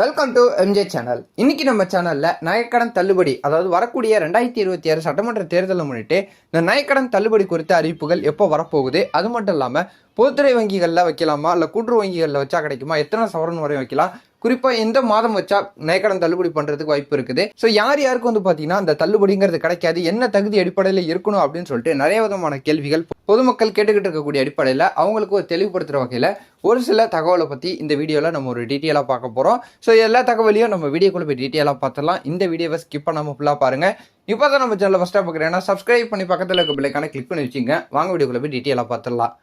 Welcome to MJ channel. இன்னைக்கு நம்ம சேனல்ல நகைக்கடன் தள்ளுபடி, அதாவது வரக்கூடிய 2026 சட்டமன்ற தேர்தலை முன்னிட்டு இந்த நகைக்கடன் தள்ளுபடி குறித்த அறிவிப்புகள் எப்போ வரப்போகுது, அது மட்டும் இல்லாமல் பொதுத்துறை வங்கிகளில் வைக்கலாமா இல்லை கூட்டுறவு வங்கிகளில் வச்சா கிடைக்குமா, எத்தனை சவரன் வரையும் வைக்கலாம், குறிப்பாக எந்த மாதம் வச்சா நகைக்கடன் தள்ளுபடி பண்ணுறதுக்கு வாய்ப்பு இருக்குது. ஸோ யாருக்கு வந்து பார்த்தீங்கன்னா அந்த தள்ளுபடிங்கிறது கிடைக்காது, என்ன தகுதி அடிப்படையில் இருக்கணும் அப்படின்னு சொல்லிட்டு நிறைய விதமான கேள்விகள் பொதுமக்கள் கேட்டுக்கிட்டு இருக்கக்கூடிய அடிப்படையில் அவங்களுக்கு ஒரு தெளிவுபடுத்துகிற வகையில் ஒரு சில தகவலை பற்றி இந்த வீடியோவில் நம்ம ஒரு டீட்டெயிலாக பார்க்க போகிறோம். ஸோ எல்லா தகவலையும் நம்ம வீடியோக்குள்ளே போய் டீட்டெயிலாக பார்த்துலாம். இந்த வீடியோவை ஸ்கிப் பண்ணாமல் ஃபுல்லாக பாருங்கள். இப்போ தான் நம்ம சேனலில் ஃபஸ்ட்டாக பார்க்குறேன்னா சப்ஸ்கிரைப் பண்ணி பக்கத்தில் இருக்க பிள்ளைக்கான கிளிக் பண்ணி வச்சுங்க. வாங்க வீடியோக்குள்ளே போய் டீட்டெயிலாக பார்த்துடலாம்.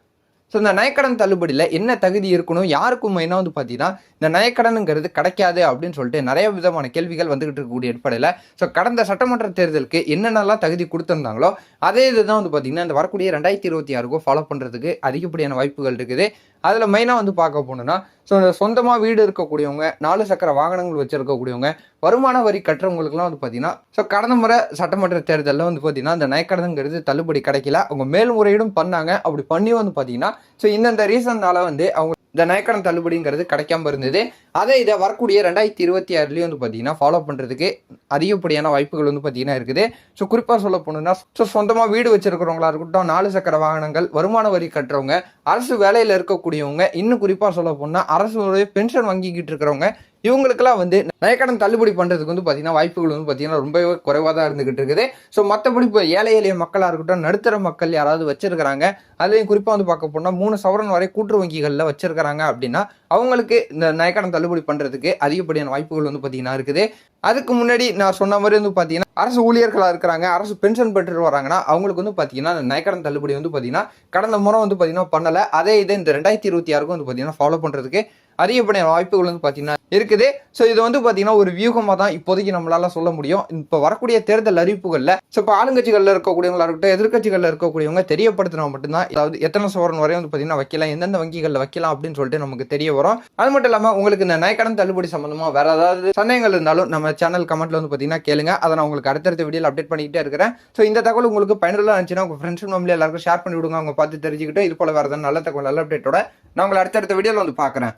ஸோ இந்த நகைக்கடன் தள்ளுபடியில் என்ன தகுதி இருக்கணும், யாருக்கும் மெயினாக வந்து பார்த்தீங்கன்னா இந்த நகைக்கடனுங்கிறது கிடைக்காது அப்படின்னு சொல்லிட்டு நிறைய விதமான கேள்விகள் வந்துகிட்டு இருக்கக்கூடிய அடிப்படையில் ஸோ கடந்த சட்டமன்ற தேர்தலுக்கு என்னென்னலாம் தகுதி கொடுத்துருந்தாங்களோ அதே இதுதான் வந்து பார்த்தீங்கன்னா இந்த வரக்கூடிய 2026 ஃபாலோ பண்ணுறதுக்கு அதிகப்படியான வாய்ப்புகள் இருக்குது. அதில் மெயினாக வந்து பார்க்க போனோம்னா ஸோ சொந்தமாக வீடு இருக்கக்கூடியவங்க, 4 சக்கர வாகனங்கள் வச்சுருக்கக்கூடியவங்க, வருமான வரி கட்டுறவங்களுக்குலாம் வந்து பார்த்தீங்கன்னா ஸோ கடந்த முறை சட்டமன்ற தேர்தலில் வந்து பார்த்தீங்கன்னா இந்த நகைக்கடனுங்கிறது தள்ளுபடி கிடைக்கல. அவங்க மேல்முறையீடும் பண்ணாங்க. அப்படி பண்ணியும் வந்து பார்த்தீங்கன்னா ஸோ இந்தந்த ரீசன்னால வந்து அவங்க இந்த நகைக்கடன் தள்ளுபடிங்கிறது கிடைக்காம இருந்தது. அதை இதை வரக்கூடிய 2026 வந்து பார்த்தீங்கன்னா ஃபாலோ பண்ணுறதுக்கு அதிகப்படியான வாய்ப்புகள் வந்து பார்த்தீங்கன்னா இருக்குது. ஸோ குறிப்பாக சொல்ல போனோம்னா ஸோ சொந்தமாக வீடு வச்சிருக்கிறவங்களா இருக்கட்டும், 4 சக்கர வாகனங்கள், வருமான வரி கட்டுறவங்க, அரசு வேலையில் இருக்கக்கூடியவங்க, இன்னும் குறிப்பாக சொல்ல போனால் அரசு பென்ஷன் வாங்கிக்கிட்டு இருக்கிறவங்க, இவங்களுக்கெல்லாம் வந்து நகைக்கடன் தள்ளுபடி பண்ணுறதுக்கு வந்து பார்த்தீங்கன்னா வாய்ப்புகள் வந்து பார்த்தீங்கன்னா ரொம்பவே குறைவாக தான் இருந்துகிட்டு இருக்குது. ஸோ மற்றபடி இப்போ ஏழை எளிய மக்களாக இருக்கட்டும், நடுத்தர மக்கள் யாராவது வச்சிருக்கிறாங்க, அதுலேயும் குறிப்பாக வந்து பார்க்க போனால் 3 சவரன் வரை கூட்டுறவு வங்கிகளில் வச்சிருக்கிறாங்க அப்படின்னா அவங்களுக்கு இந்த நகைக்கடன் தள்ளுபடி பண்ணுறதுக்கு அதிகப்படியான வாய்ப்புகள் வந்து பார்த்தீங்கன்னா இருக்குது. அதுக்கு முன்னாடி நான் சொன்ன மாதிரி வந்து பார்த்தீங்கன்னா அரசு ஊழியர்களாக இருக்கிறாங்க, அரசு பென்ஷன் பெற்றுட்டு வராங்கன்னா அவங்களுக்கு வந்து பார்த்தீங்கன்னா நகைக்கடன் தள்ளுபடி வந்து பார்த்தீங்கன்னா கடந்த முறை வந்து பார்த்தீங்கன்னா பண்ணலை. அதே இதை இந்த 2026 வந்து பார்த்தீங்கன்னா ஃபாலோ பண்ணுறதுக்கு அதிகப்படியான வாய்ப்புகள் வந்து பார்த்தீங்கன்னா இருக்குது. ஸோ இது வந்து பார்த்தீங்கன்னா ஒரு வியூகமாக தான் இப்போதைக்கு நம்மளால சொல்ல முடியும். இப்போ வரக்கூடிய தேர்தல் அறிவிப்புகளில் ஸோ இப்போ ஆளுங்கட்சிகளில் இருக்கக்கூடியவங்களா இருக்கட்டும், எதிர்கட்சிகளில் இருக்கக்கூடியவங்க தெரியப்படுத்தினா மட்டும்தான், அதாவது எத்தனை சவரன் வரை வந்து பார்த்தீங்கன்னா வைக்கலாம், எந்தெந்த வங்கிகளில் வைக்கலாம் அப்படின்னு சொல்லிட்டு நமக்கு தெரிய வரும். அது மட்டும் இல்லாமல் உங்களுக்கு இந்த நகைக்கடன் தள்ளுபடி சம்பந்தமாக வேற ஏதாவது சந்தேகங்கள் இருந்தாலும் நம்ம சேனல் கமெண்ட்ல வந்து பார்த்தீங்கன்னா கேளுங்க. அதை நான் உங்களுக்கு அடுத்தடுத்த வீடியோவில் அப்டேட் பண்ணிக்கிட்டே இருக்கிறேன். ஸோ இந்த தகவல் உங்களுக்கு பயனுள்ளதாக இருந்துச்சுன்னா உங்கள் ஃப்ரெண்ட்ஸ் ஃபேமிலி எல்லாருக்கும் ஷேர் பண்ணி விடுங்க. அவங்க பார்த்து தெரிஞ்சுக்கிட்டு இது போல வேறு ஏதாவது நல்ல தகவல் நல்ல அப்டேட்டோட நான் உங்களை அடுத்தடுத்த வீடியோவில் வந்து பார்க்குறேன்.